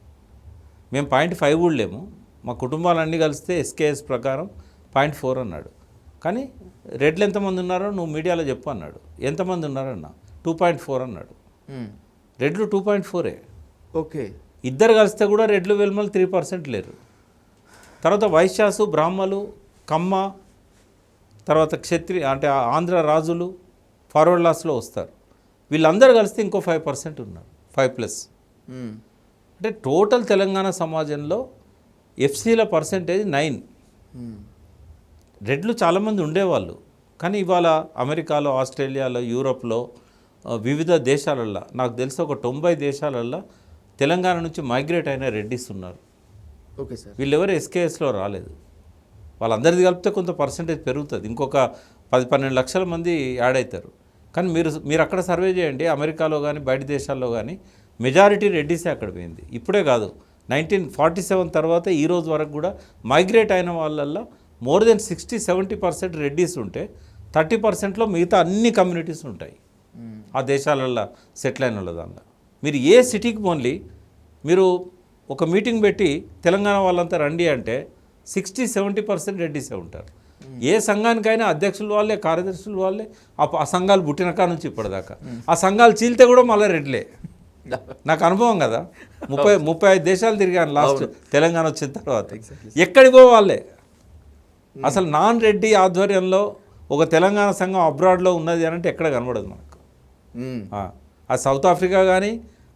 మేము 0.5 కూడా లేము, మా కుటుంబాలన్నీ కలిస్తే ఎస్కేఎస్ ప్రకారం 0.4 అన్నాడు. కానీ రెడ్లు ఎంతమంది ఉన్నారో నువ్వు మీడియాలో చెప్పు అన్నాడు. ఎంతమంది ఉన్నారన్న 2.4 అన్నాడు. రెడ్లు 2.4. ఓకే, ఇద్దరు కలిస్తే కూడా రెడ్లు వెల్మలు 3% లేరు. తర్వాత వైశ్యాసు, బ్రాహ్మలు, కమ్మ, తర్వాత క్షత్రియ అంటే ఆంధ్ర రాజులు ఫార్వర్డ్ లాస్లో వస్తారు. వీళ్ళందరూ కలిస్తే ఇంకో 5% ఉన్నారు, 5+. అంటే టోటల్ తెలంగాణ సమాజంలో ఎఫ్సీల పర్సెంటేజ్ 9. రెడ్లు చాలామంది ఉండేవాళ్ళు, కానీ ఇవాళ అమెరికాలో, ఆస్ట్రేలియాలో, యూరోప్లో, వివిధ దేశాలల్లో నాకు తెలిసి ఒక 90 దేశాలల్లో తెలంగాణ నుంచి మైగ్రేట్ అయిన రెడ్డిస్ ఉన్నారు. Okay sir. వీళ్ళెవరు ఎస్కేఎస్లో రాలేదు. వాళ్ళందరిది కలిపితే కొంత పర్సెంటేజ్ పెరుగుతుంది, ఇంకొక 10-12 లక్షల మంది యాడ్ అవుతారు. కానీ మీరు అక్కడ సర్వే చేయండి, అమెరికాలో కానీ బయట దేశాల్లో కానీ మెజారిటీ రెడ్డిసే అక్కడ పోయింది. ఇప్పుడే కాదు, 1947 తర్వాత ఈ రోజు వరకు కూడా మైగ్రేట్ అయిన వాళ్ళల్లో మోర్ దెన్ 60-70% రెడ్డిస్ ఉంటే 30%లో మిగతా అన్ని కమ్యూనిటీస్ ఉంటాయి ఆ దేశాలల్లో సెటిల్ అయిన వాళ్ళ దానిలో. మీరు ఏ సిటీకి పోన్లీ, మీరు ఒక మీటింగ్ పెట్టి తెలంగాణ వాళ్ళంతా రండి అంటే 60-70% రెడ్డిసే ఉంటారు. ఏ సంఘానికైనా అధ్యక్షులు వాళ్ళే, కార్యదర్శులు వాళ్ళే, ఆ సంఘాలు పుట్టిన కాడ నుంచి ఇప్పటిదాకా. ఆ సంఘాలు చీలితే కూడా మళ్ళీ రెడ్లే. నాకు అనుభవం కదా, 35 దేశాలు తిరిగాను లాస్ట్ తెలంగాణ వచ్చిన తర్వాత. ఎక్కడికి పో వాళ్ళే. అసలు నాన్ రెడ్డి ఆధ్వర్యంలో ఒక తెలంగాణ సంఘం అబ్రాడ్లో ఉన్నది అని అంటే ఎక్కడ కనబడదు మనకు. అది సౌత్ ఆఫ్రికా కానీ,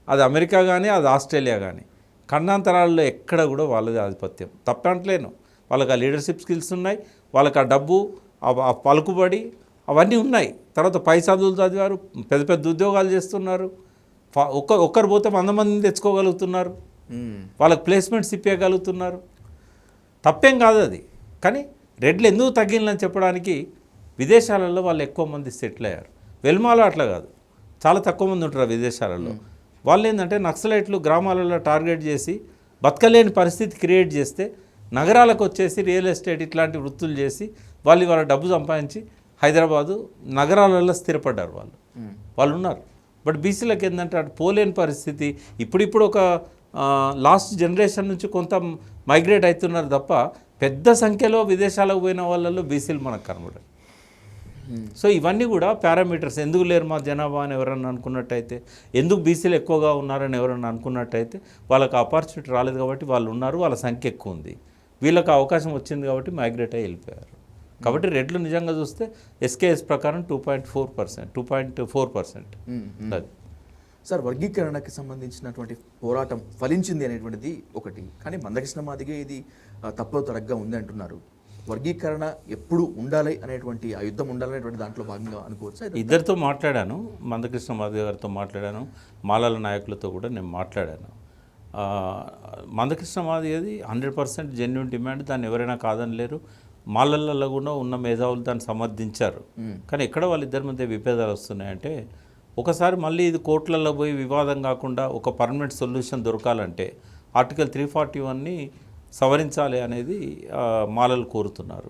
అది అమెరికా కానీ, అది ఆస్ట్రేలియా కానీ, ఖండాంతరాల్లో ఎక్కడ కూడా వాళ్ళది ఆధిపత్యం. తప్పంటలేను, వాళ్ళకి ఆ లీడర్షిప్ స్కిల్స్ ఉన్నాయి, వాళ్ళకి ఆ డబ్బు, ఆ పలుకుబడి అవన్నీ ఉన్నాయి. తర్వాత పై చదువులు చదివారు, పెద్ద పెద్ద ఉద్యోగాలు చేస్తున్నారు, ఒక్కరు పోతే 100 మందిని తెచ్చుకోగలుగుతున్నారు, వాళ్ళకి ప్లేస్మెంట్స్ ఇప్పగలుగుతున్నారు. తప్పేం కాదు అది. కానీ రెడ్లు ఎందుకు తగ్గినని చెప్పడానికి విదేశాలలో వాళ్ళు ఎక్కువ మంది సెటిల్ అయ్యారు. వెల్మాలో అట్లా కాదు, చాలా తక్కువ మంది ఉంటారు విదేశాలలో. వాళ్ళు ఏంటంటే నక్సలైట్లు గ్రామాలలో టార్గెట్ చేసి బతకలేని పరిస్థితి క్రియేట్ చేస్తే నగరాలకు వచ్చేసి రియల్ ఎస్టేట్ ఇట్లాంటి వృత్తులు చేసి వాళ్ళ డబ్బు సంపాదించి హైదరాబాదు నగరాలలో స్థిరపడ్డారు వాళ్ళు ఉన్నారు. బట్ బీసీలకు ఏంటంటే అటు పోలేని పరిస్థితి. ఇప్పుడిప్పుడు ఒక లాస్ట్ జనరేషన్ నుంచి కొంత మైగ్రేట్ అవుతున్నారు తప్ప పెద్ద సంఖ్యలో విదేశాలకు పోయిన వాళ్ళల్లో బీసీలు మనకు కనబడారు. సో ఇవన్నీ కూడా పారామీటర్స్. ఎందుకు లేరు మా జనాభా అని ఎవరన్నా అనుకున్నట్టయితే, ఎందుకు బీసీలు ఎక్కువగా ఉన్నారని ఎవరన్నా అనుకున్నట్టయితే, వాళ్ళకి ఆపర్చునిటీ రాలేదు కాబట్టి వాళ్ళు ఉన్నారు, వాళ్ళ సంఖ్య ఎక్కువ ఉంది, వీళ్ళకి అవకాశం వచ్చింది కాబట్టి మైగ్రేట్ అయ్యి వెళ్ళిపోయారు. కాబట్టి రెడ్లు నిజంగా చూస్తే ఎస్కేఎస్ ప్రకారం 2.4%. అది సార్, వర్గీకరణకి సంబంధించినటువంటి పోరాటం ఫలించింది అనేటువంటిది ఒకటి, కానీ మందకృష్ణ మాదిగ ఇది తప్పులో తరగ్గా ఉంది అంటున్నారు. వర్గీకరణ ఎప్పుడు ఉండాలి అనేటువంటి, ఆ యుద్ధం ఉండాలనేటువంటి దాంట్లో భాగంగా అనుకోవచ్చు. ఇద్దరితో మాట్లాడాను, మందకృష్ణ మాదిగ గారితో మాట్లాడాను, మాలాల నాయకులతో కూడా నేను మాట్లాడాను. మందకృష్ణ మాదిగది 100% జెన్యూన్ డిమాండ్, దాన్ని ఎవరైనా కాదనలేరు. మాలల్లో కూడా ఉన్న మేధావులు దాన్ని సమర్థించారు. కానీ ఎక్కడ వాళ్ళిద్దరి మధ్య విభేదాలు వస్తున్నాయంటే, ఒకసారి మళ్ళీ ఇది కోర్టులలో పోయి వివాదం కాకుండా ఒక పర్మనెంట్ సొల్యూషన్ దొరకాలంటే ఆర్టికల్ 341ని సవరించాలి అనేది మాలలు కోరుతున్నారు.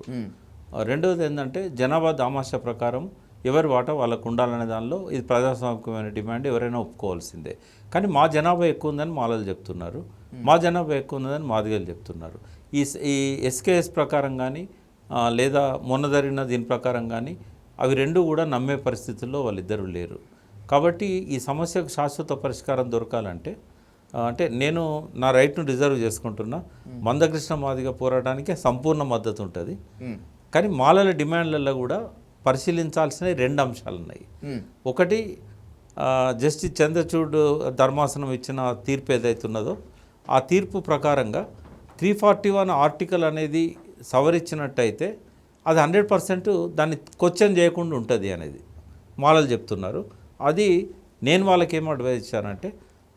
రెండవది ఏంటంటే, జనాభా దామాషా ప్రకారం ఎవరి వాటా వాళ్ళకు ఉండాలనే దానిలో ఇది ప్రజాస్వామికమైన డిమాండ్, ఎవరైనా ఒప్పుకోవాల్సిందే. కానీ మా జనాభా ఎక్కువ ఉందని మాలలు చెప్తున్నారు, మా జనాభా ఎక్కువ ఉందని మాదిగలు చెప్తున్నారు. ఈ ఎస్కేఎస్ ప్రకారం కానీ లేదా మొన్న జరిగిన దీని ప్రకారం కానీ అవి రెండు కూడా నమ్మే పరిస్థితుల్లో వాళ్ళిద్దరూ లేరు. కాబట్టి ఈ సమస్యకు శాశ్వత పరిష్కారం దొరకాలంటే, అంటే నేను నా రైట్ను రిజర్వ్ చేసుకుంటున్నా, మందకృష్ణ మాదిగ పోరాటానికి సంపూర్ణ మద్దతు ఉంటుంది. కానీ మాలల డిమాండ్లలో కూడా పరిశీలించాల్సిన 2 అంశాలు ఉన్నాయి. ఒకటి, జస్టిస్ చంద్రచూడ్ ధర్మాసనం ఇచ్చిన తీర్పు ఏదైతున్నదో ఆ తీర్పు ప్రకారంగా 341 ఆర్టికల్ అనేది సవరించినట్టయితే అది 100% దాన్ని క్వశ్చన్ చేయకుండా ఉంటుంది అనేది మాలలు చెప్తున్నారు. అది నేను వాళ్ళకి ఏం అడ్వైజ్ ఇచ్చానంటే,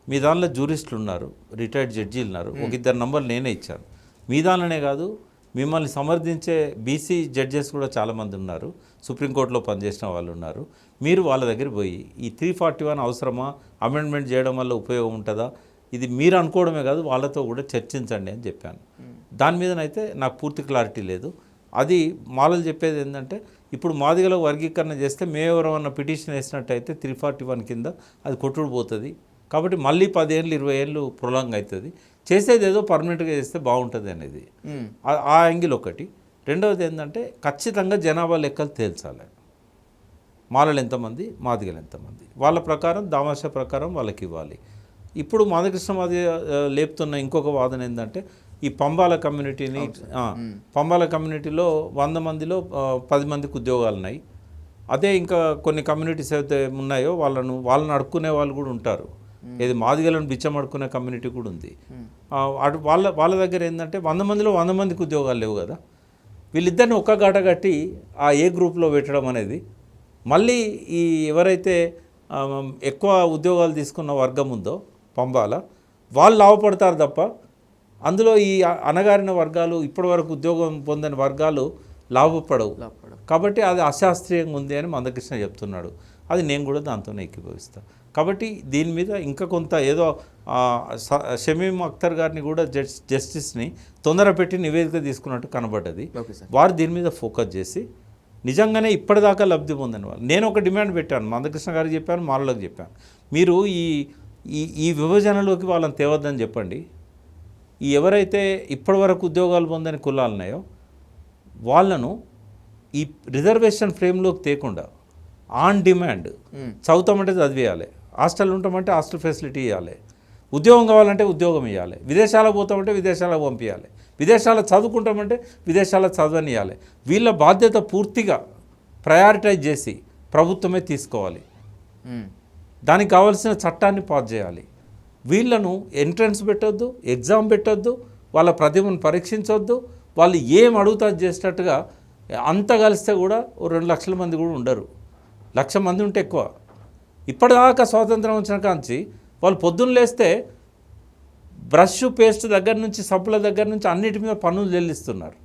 మీ దానిలో జూరిస్టులు ఉన్నారు, రిటైర్డ్ జడ్జీలు ఉన్నారు, ఒక 2 నంబర్లు నేనే ఇచ్చాను. మీ దానిలోనే కాదు, మిమ్మల్ని సమర్థించే బీసీ జడ్జెస్ కూడా చాలామంది ఉన్నారు, సుప్రీంకోర్టులో పనిచేసిన వాళ్ళు ఉన్నారు. మీరు వాళ్ళ దగ్గర పోయి ఈ 341 అవసరమా, అమెండ్మెంట్ చేయడం వల్ల ఉపయోగం ఉంటుందా, ఇది మీరు అనుకోవడమే కాదు వాళ్ళతో కూడా చర్చించండి అని చెప్పాను. దాని మీదనైతే నాకు పూర్తి క్లారిటీ లేదు. అది మాలలు చెప్పేది ఏంటంటే, ఇప్పుడు మాదిగలో వర్గీకరణ చేస్తే మేము ఎవరన్నా పిటిషన్ వేసినట్టయితే 341 కింద అది కొట్టుడు పోతుంది. కాబట్టి మళ్ళీ 10 ఏళ్ళు 20 ఏళ్ళు ప్రొలాంగ్ అవుతుంది. చేసేది ఏదో పర్మనెంట్గా చేస్తే బాగుంటుంది అనేది ఆ యాంగిల్ ఒకటి. రెండవది ఏంటంటే, ఖచ్చితంగా జనాభా లెక్కలు తేల్చాలి. మాలలు ఎంతమంది, మాదిగలు ఎంతమంది, వాళ్ళ ప్రకారం దామాషా ప్రకారం వాళ్ళకి ఇవ్వాలి. ఇప్పుడు మందకృష్ణ మాదిగ లేపుతున్న ఇంకొక వాదన ఏంటంటే, ఈ పంబాల కమ్యూనిటీని, పంబాల కమ్యూనిటీలో 100 మందిలో 10 మందికి ఉద్యోగాలు ఉన్నాయి. అదే ఇంకా కొన్ని కమ్యూనిటీస్ అయితే ఉన్నాయో వాళ్ళని అడుక్కునే వాళ్ళు కూడా ఉంటారు. ఏది మాదిగలను బిచ్చం అడుక్కునే కమ్యూనిటీ కూడా ఉంది. వాళ్ళ దగ్గర ఏంటంటే 100 మందిలో 100 మందికి ఉద్యోగాలు లేవు కదా, వీళ్ళిద్దరిని ఒక్క గాట కట్టి ఆ ఏ గ్రూప్లో పెట్టడం అనేది, మళ్ళీ ఈ ఎవరైతే ఎక్కువ ఉద్యోగాలు తీసుకున్న వర్గం ఉందో పంబాల, వాళ్ళు లాభపడతారు తప్ప అందులో ఈ అణగారిన వర్గాలు, ఇప్పటివరకు ఉద్యోగం పొందని వర్గాలు లాభపడవు. కాబట్టి అది అశాస్త్రీయంగా ఉంది అని మందకృష్ణ చెప్తున్నాడు. అది నేను కూడా దాంతోనే ఏకీభవిస్తాను. కాబట్టి దీని మీద ఇంకా కొంత ఏదో షమీమ్ అఖ్తర్ గారిని కూడా జస్టిస్ని తొందర పెట్టి నివేదిక తీసుకున్నట్టు కనబడ్డది. వారు దీని మీద ఫోకస్ చేసి నిజంగానే ఇప్పటిదాకా లబ్ధి పొందని వాళ్ళు, నేను ఒక డిమాండ్ పెట్టాను, మందకృష్ణ గారికి చెప్పాను, మాలలకు చెప్పాను, మీరు ఈ విభజనలోకి వాళ్ళని తేవద్దని చెప్పండి. ఈ ఎవరైతే ఇప్పటివరకు ఉద్యోగాలు పొందని కులాలు ఉన్నాయో వాళ్ళను ఈ రిజర్వేషన్ ఫ్రేమ్లోకి తేకుండా ఆన్ డిమాండ్ చదువుతామంటే చదివేయాలి, హాస్టల్ ఉంటామంటే హాస్టల్ ఫెసిలిటీ ఇవ్వాలి, ఉద్యోగం కావాలంటే ఉద్యోగం ఇవ్వాలి, విదేశాలకు పోతామంటే విదేశాలకు పంపించాలి, విదేశాలకు చదువుకుంటామంటే విదేశాలకు చదవనియాలి. వీళ్ళ బాధ్యత పూర్తిగా ప్రయారిటైజ్ చేసి ప్రభుత్వమే తీసుకోవాలి. దానికి కావాల్సిన చట్టాన్ని పాస్ చేయాలి. వీళ్ళను ఎంట్రన్స్ పెట్టొద్దు, ఎగ్జామ్ పెట్టొద్దు, వాళ్ళ ప్రతిభను పరీక్షించొద్దు, వాళ్ళు ఏం అడుగుతా చేసినట్టుగా. అంత కలిస్తే కూడా 2 లక్షల మంది కూడా ఉండరు, 1,00,000 మంది ఉంటే ఎక్కువ. ఇప్పటిదాకా స్వాతంత్రం వచ్చిన కాంచి వాళ్ళు పొద్దున్న లేస్తే బ్రష్ పేస్ట్ దగ్గర నుంచి సబ్బుల దగ్గర నుంచి అన్నిటి మీద పన్నులు చెల్లిస్తున్నారు.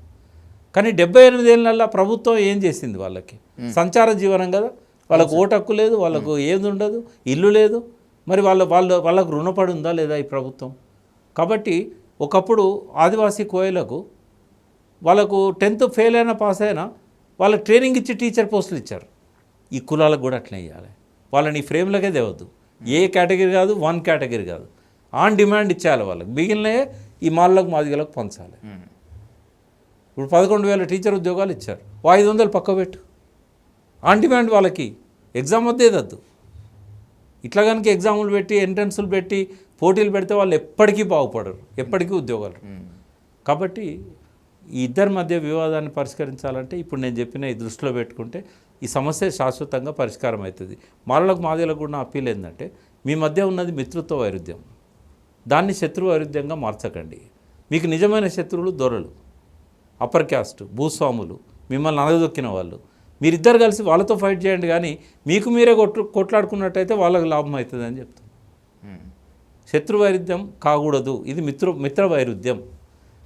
కానీ 78 ఏళ్ళ ప్రభుత్వం ఏం చేసింది? వాళ్ళకి సంచార జీవనం కదా, వాళ్ళకు ఓటు హక్కు లేదు, వాళ్ళకు ఏది ఉండదు, ఇల్లు లేదు. మరి వాళ్ళకు రుణపడి ఉందా లేదా ఈ ప్రభుత్వం? కాబట్టి ఒకప్పుడు ఆదివాసీ కోయలకు వాళ్ళకు 10th ఫెయిల్ అయినా పాస్ అయినా వాళ్ళకి ట్రైనింగ్ ఇచ్చి టీచర్ పోస్టులు ఇచ్చారు. ఈ కులాలకు కూడా అట్లే ఇవ్వాలి. వాళ్ళని ఈ ఫ్రేమ్లకే తేవద్దు. ఏ కేటగిరీ కాదు, 1 కేటగిరీ కాదు, ఆన్ డిమాండ్ ఇచ్చేయాలి వాళ్ళకి. మిగిలినయే ఈ మాలకు మాదిగలకు పంచాలి. ఇప్పుడు 11,000 టీచర్ ఉద్యోగాలు ఇచ్చారు, 500 పక్క పెట్టు. ఆన్ డిమాండ్ వాళ్ళకి ఎగ్జామ్ వద్దేదద్దు. ఇట్లా కనుక ఎగ్జాములు పెట్టి ఎంట్రన్స్లు పెట్టి పోటీలు పెడితే వాళ్ళు ఎప్పటికీ బాగుపడరు, ఎప్పటికీ ఉద్యోగాలు. కాబట్టి ఈ ఇద్దరి మధ్య వివాదాన్ని పరిష్కరించాలంటే ఇప్పుడు నేను చెప్పిన ఈ దృష్టిలో పెట్టుకుంటే ఈ సమస్య శాశ్వతంగా పరిష్కారం అవుతుంది. మాలలకు మాదిలకు కూడా నా అప్పీల్ ఏంటంటే మీ మధ్య ఉన్నది మిత్రుత్వ వైరుధ్యం, దాన్ని శత్రు వైరుధ్యంగా మార్చకండి. మీకు నిజమైన శత్రువులు దొరలు, అప్పర్ క్యాస్ట్, భూస్వాములు, మిమ్మల్ని అనగదొక్కిన వాళ్ళు. మీరిద్దరు కలిసి వాళ్ళతో ఫైట్ చేయండి, కానీ మీకు మీరే కొట్లాడుకున్నట్టయితే వాళ్ళకి లాభం అవుతుంది అని చెప్తాను. శత్రు వైరుధ్యం కాకూడదు, ఇది మిత్ర వైరుధ్యం.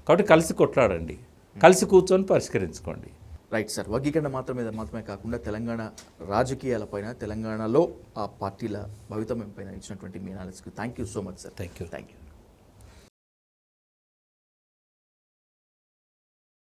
కాబట్టి కలిసి కొట్లాడండి, కలిసి కూర్చొని పరిష్కరించుకోండి. Right sir. వర్గీకరణ మాత్రమే కాకుండా తెలంగాణ రాజకీయాలపైన, తెలంగాణలో ఆ పార్టీల భవితవ్యం పైన ఇచ్చినటువంటి మీ అనాలిసిస్కి thank you so much sir. Thank you. Thank you.